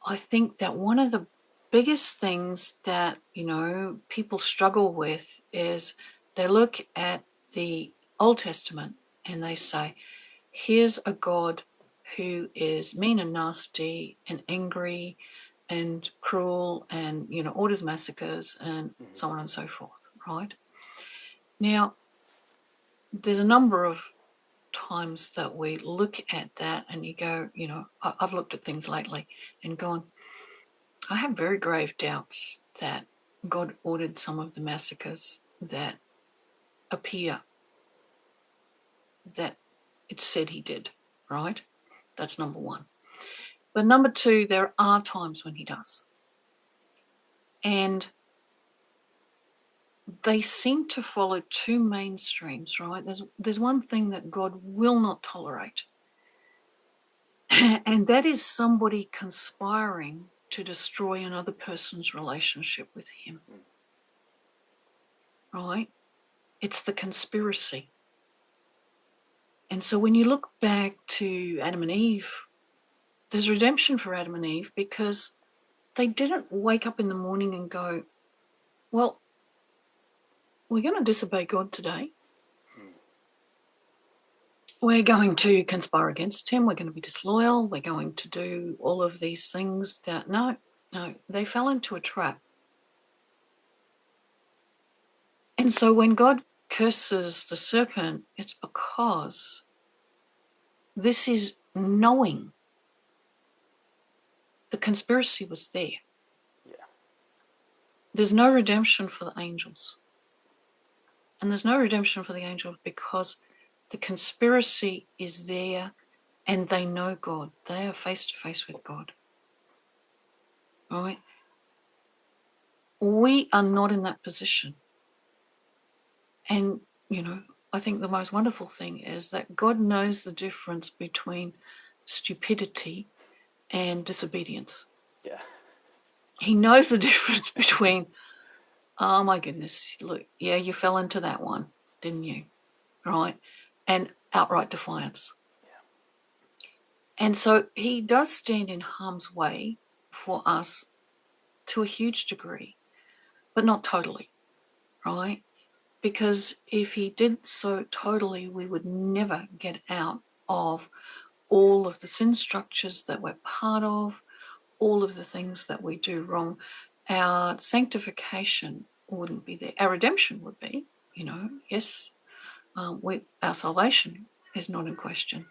I think that one of the biggest things that, people struggle with is they look at the Old Testament and they say, here's a God who is mean and nasty and angry and cruel and, orders massacres and so on and so forth, right? Now, there's a number of times that we look at that and you go, I've looked at things lately and gone, I have very grave doubts that God ordered some of the massacres that appear that it said he did, right? That's number one. But number two, there are times when he does. And they seem to follow two mainstreams, right? There's one thing that God will not tolerate, and that is somebody conspiring to destroy another person's relationship with him, right? It's the conspiracy. And so when you look back to Adam and Eve, there's redemption for Adam and Eve because they didn't wake up in the morning and go, well, we're going to disobey God today. We're going to conspire against him. We're going to be disloyal. We're going to do all of these things that, no, they fell into a trap. And so when God curses the serpent, it's because this is knowing the conspiracy was there. Yeah. There's no redemption for the angels. And there's no redemption for the angels because the conspiracy is there and they know God. They are face to face with God. All right? We are not in that position. And, I think the most wonderful thing is that God knows the difference between stupidity and disobedience. Yeah. He knows the difference between, oh my goodness, look, yeah, you fell into that one, didn't you? Right? And outright defiance. And so he does stand in harm's way for us to a huge degree, but not totally, right? Because if he did so totally, we would never get out of all of the sin structures that we're part of, all of the things that we do wrong. Our sanctification wouldn't be there. Our redemption would be, yes, our salvation is not in question,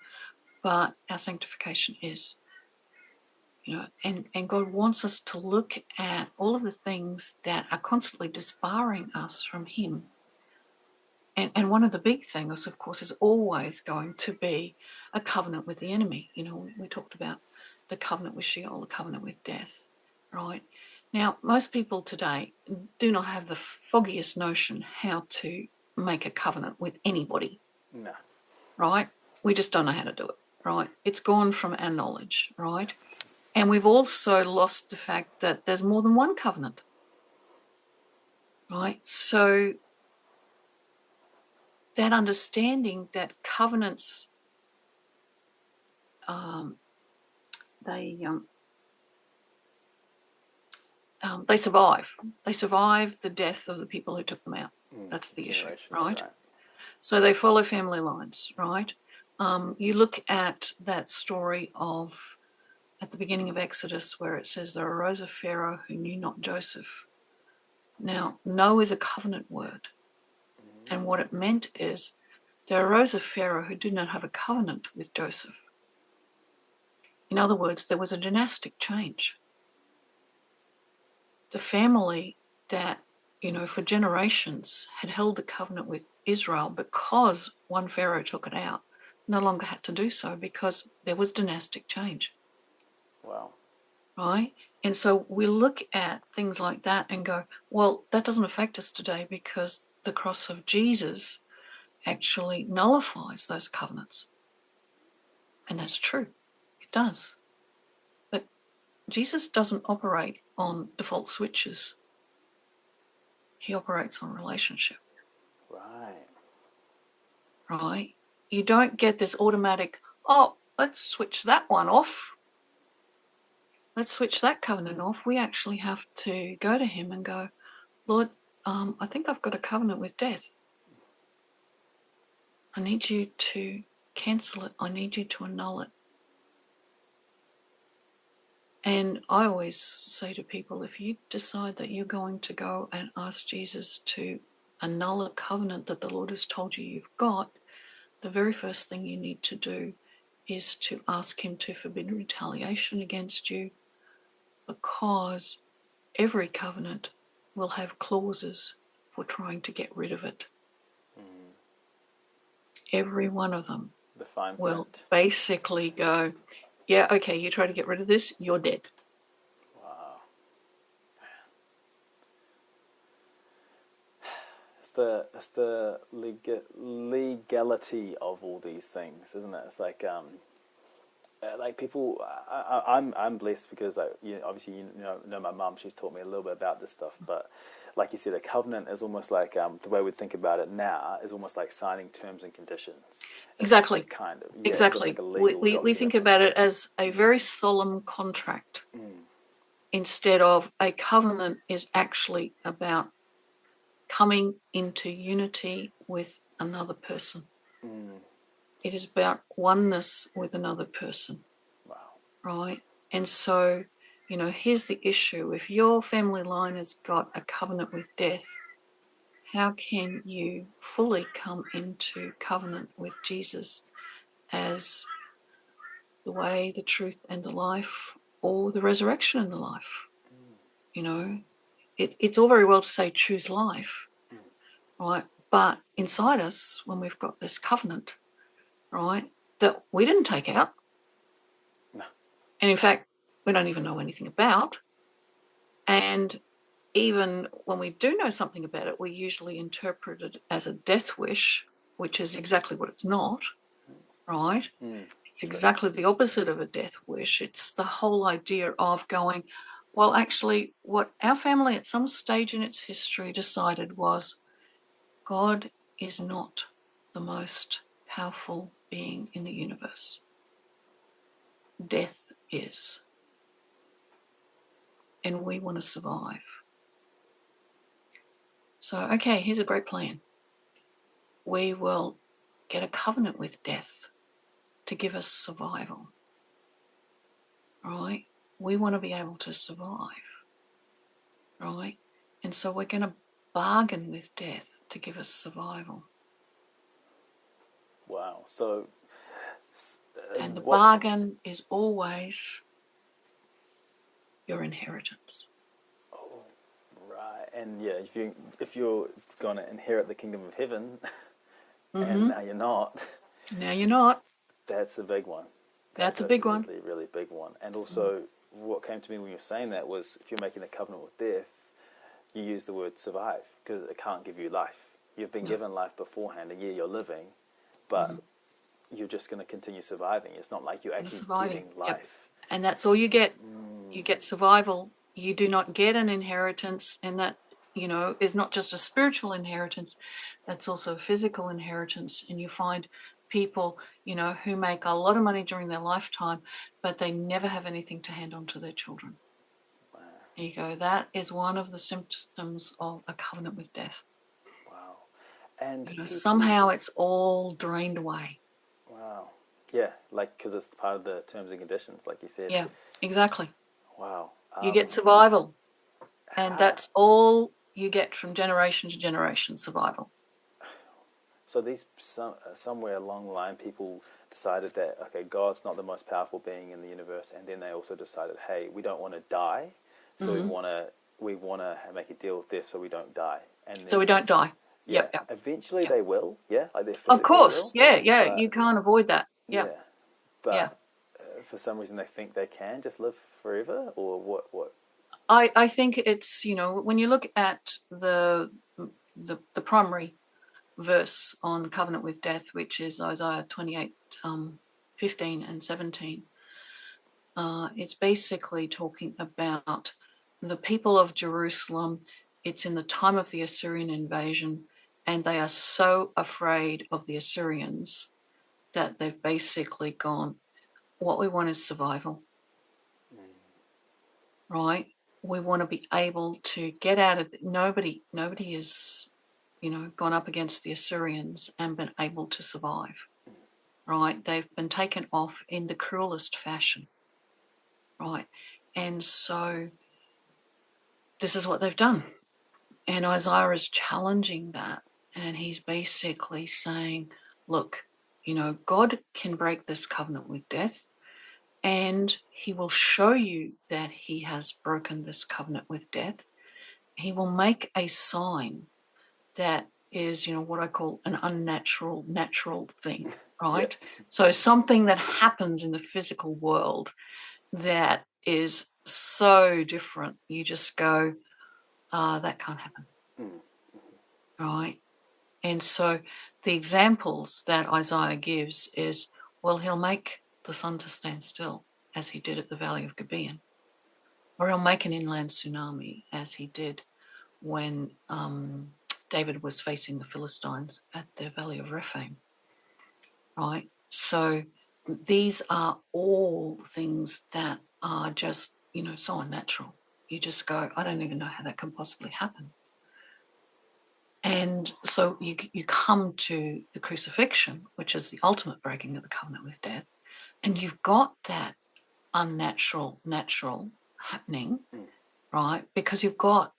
but our sanctification is. And God wants us to look at all of the things that are constantly disbarring us from him. And one of the big things, of course, is always going to be a covenant with the enemy. We talked about the covenant with Sheol, the covenant with death, right? Now, most people today do not have the foggiest notion how to make a covenant with anybody. No. Right? We just don't know how to do it, right? It's gone from our knowledge, right? And we've also lost the fact that there's more than one covenant, right? So that understanding that covenants, they survive. They survive the death of the people who took them out. That's the issue, right? So they follow family lines, right? You look at that story at the beginning of Exodus where it says there arose a Pharaoh who knew not Joseph. Now, know is a covenant word. And what it meant is there arose a Pharaoh who did not have a covenant with Joseph. In other words, there was a dynastic change. The family that, for generations had held the covenant with Israel because one Pharaoh took it out, no longer had to do so because there was dynastic change. Wow. Right? And so we look at things like that and go, well, that doesn't affect us today because the cross of Jesus actually nullifies those covenants. And that's true. It does. But Jesus doesn't operate on default switches. He operates on relationship. Right. Right? You don't get this automatic, oh, let's switch that one off. let's switch that covenant off. We actually have to go to him and go, Lord, I think I've got a covenant with death. I need you to cancel it. I need you to annul it. And I always say to people, if you decide that you're going to go and ask Jesus to annul a covenant that the Lord has told you you've got, the very first thing you need to do is to ask him to forbid retaliation against you, because every covenant will have clauses for trying to get rid of it. Every one of them The fine will print. basically go, yeah, okay, you try to get rid of this, you're dead. Wow. It's the legality of all these things, isn't it? It's like people. I'm blessed because obviously you know my mum. She's taught me a little bit about this stuff. But like you said, a covenant is almost like the way we think about it now is almost like signing terms and conditions. Exactly. Kind of. Yeah, Exactly. So it's like a legal we think about it as a very solemn contract instead of a covenant is actually about coming into unity with another person. It is about oneness with another person. Wow. Right? And so, here's the issue. If your family line has got a covenant with death, how can you fully come into covenant with Jesus as the way, the truth, and the life, or the resurrection and the life? It's all very well to say choose life, right? But inside us, when we've got this covenant, right, that we didn't take out, No. and in fact, we don't even know anything about, and even when we do know something about it, we usually interpret it as a death wish, which is exactly what it's not, right? It's exactly the opposite of a death wish. It's the whole idea of going, well, actually, what our family at some stage in its history decided was God is not the most powerful being in the universe. Death is. And we want to survive. So, okay, here's a great plan. We will get a covenant with death to give us survival, right? We want to be able to survive, right? And so we're going to bargain with death to give us survival. Wow. So. And the bargain is always your inheritance. Oh, right. And yeah, if you're going to inherit the kingdom of heaven, and now you're not. Now you're not. That's a big one. That's a big one. Really, really big one. And also, what came to me when you were saying that was, if you're making a covenant with death, you use the word survive, because it can't give you life. You've been given life beforehand, and yeah, you're living, but you're just going to continue surviving. It's not like you're actually getting life. Yep. And that's all you get. You get survival. You do not get an inheritance, and that, is not just a spiritual inheritance, that's also a physical inheritance. And you find people, who make a lot of money during their lifetime, but they never have anything to hand on to their children. Wow. There you go. That is one of the symptoms of a covenant with death. Wow. And somehow it's all drained away. Wow. Yeah, because it's part of the terms and conditions, like you said. Yeah, exactly. Wow. You get survival, and that's all you get from generation to generation, survival. So somewhere along the line, people decided that, okay, God's not the most powerful being in the universe, and then they also decided, hey, we don't want to die, so we want to make a deal with death so we don't die. And then, so we don't die. Yeah. Yep. Eventually they will, yeah? Like they of course, will, yeah. You can't avoid that. Yeah. But yeah. For some reason they think they can just live forever, or what? I think it's, when you look at the primary verse on covenant with death, which is Isaiah 28, 15 and 17, it's basically talking about the people of Jerusalem. It's in the time of the Assyrian invasion, and they are so afraid of the Assyrians that they've basically gone, what we want is survival. right? We want to be able to get out of nobody is, gone up against the Assyrians and been able to survive, right? They've been taken off in the cruelest fashion, right? And so this is what they've done. And Isaiah is challenging that. And he's basically saying, look, God can break this covenant with death, and he will show you that he has broken this covenant with death. He will make a sign that is, what I call an unnatural, natural thing, right? Yeah. So something that happens in the physical world that is so different. You just go, that can't happen, right? And so the examples that Isaiah gives is, well, he'll make the sun to stand still, as he did at the Valley of Gibeon, or he'll make an inland tsunami, as he did when David was facing the Philistines at the Valley of Rephaim, right? So these are all things that are just, so unnatural. You just go, I don't even know how that can possibly happen. And so you come to the crucifixion, which is the ultimate breaking of the covenant with death, and you've got that unnatural, natural happening, right? Because you've got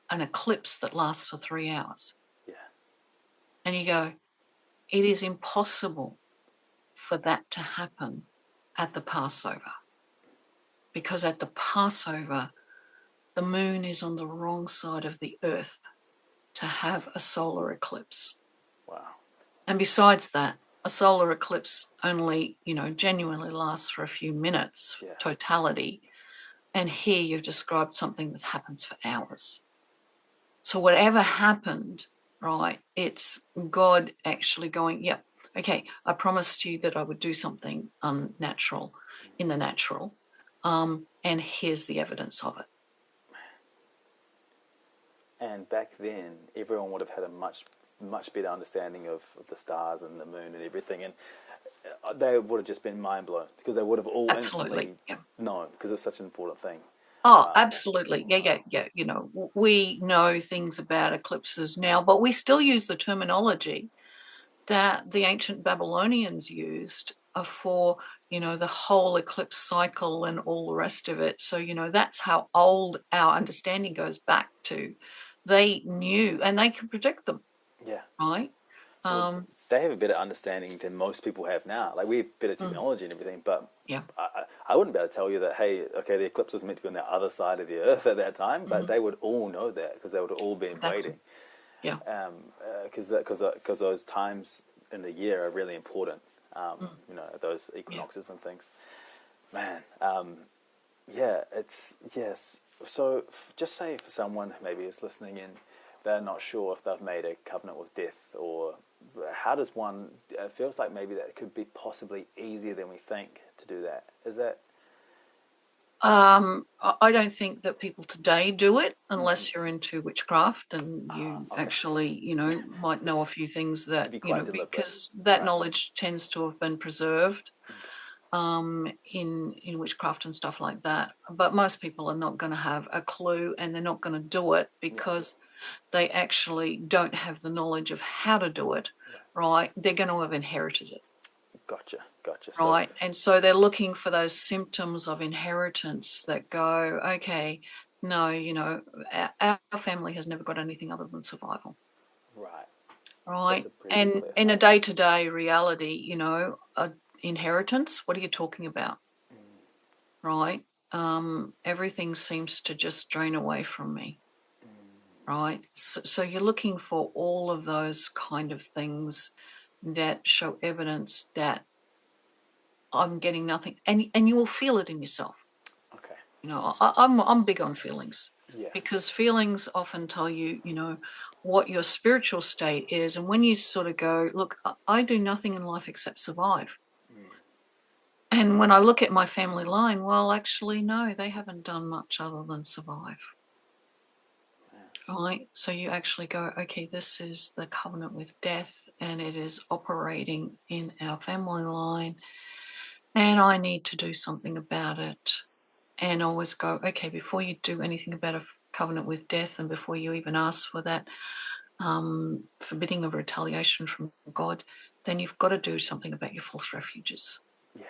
an eclipse that lasts for 3 hours. Yeah. And you go, it is impossible for that to happen at the Passover. Because at the Passover, the moon is on the wrong side of the earth to have a solar eclipse. Wow. And besides that, a solar eclipse only, genuinely lasts for a few minutes, Yeah. totality. And here you've described something that happens for hours. So whatever happened, right, it's God actually going, yep, okay, I promised you that I would do something unnatural in the natural, and here's the evidence of it. And back then, everyone would have had a much better understanding of the stars and the moon and everything, and they would have just been mind blown because they would have all Absolutely, instantly known because it's such an important thing. Oh, absolutely. Yeah. We know things about eclipses now, but we still use the terminology that the ancient Babylonians used for, the whole eclipse cycle and all the rest of it. So, that's how old our understanding goes back to. They knew and they could predict them, Yeah. right? Well, they have a better understanding than most people have now. Like, we have better technology and everything, but Yeah. I wouldn't be able to tell you that, hey, okay, the eclipse was meant to be on the other side of the Earth at that time, but they would all know that because they would have all been Exactly. waiting. Yeah. Because those times in the year are really important, those equinoxes and things. Man, yes. So just say for someone maybe who's listening in, they're not sure if they've made a covenant with death, or how does one, it feels like maybe that could be possibly easier than we think to do that. Is that? I don't think that people today do it unless you're into witchcraft and you Okay. actually, might know a few things that, Be quite deliberate. because that Right. knowledge tends to have been preserved in witchcraft and stuff like that. But most people are not going to have a clue, and they're not going to do it because they actually don't have the knowledge of how to do it, right? They're going to have inherited it. Gotcha. Right. And so they're looking for those symptoms of inheritance that go, okay, no, our family has never got anything other than survival. Right. Right. That's a pretty And clear in a sign. day-to-day reality, inheritance, what are you talking about? Right. Everything seems to just drain away from me. Right. So you're looking for all of those kind of things that show evidence that I'm getting nothing, and you will feel it in yourself. Okay. I'm big on feelings, Yeah. because feelings often tell you, what your spiritual state is, and when you sort of go, look, I do nothing in life except survive. And when I look at my family line, well, actually, no, they haven't done much other than survive. Right? So you actually go, okay, this is the covenant with death, and it is operating in our family line, and I need to do something about it. and always go, okay, before you do anything about a covenant with death, and before you even ask for that forbidding of retaliation from God, then you've got to do something about your false refuges. Yeah.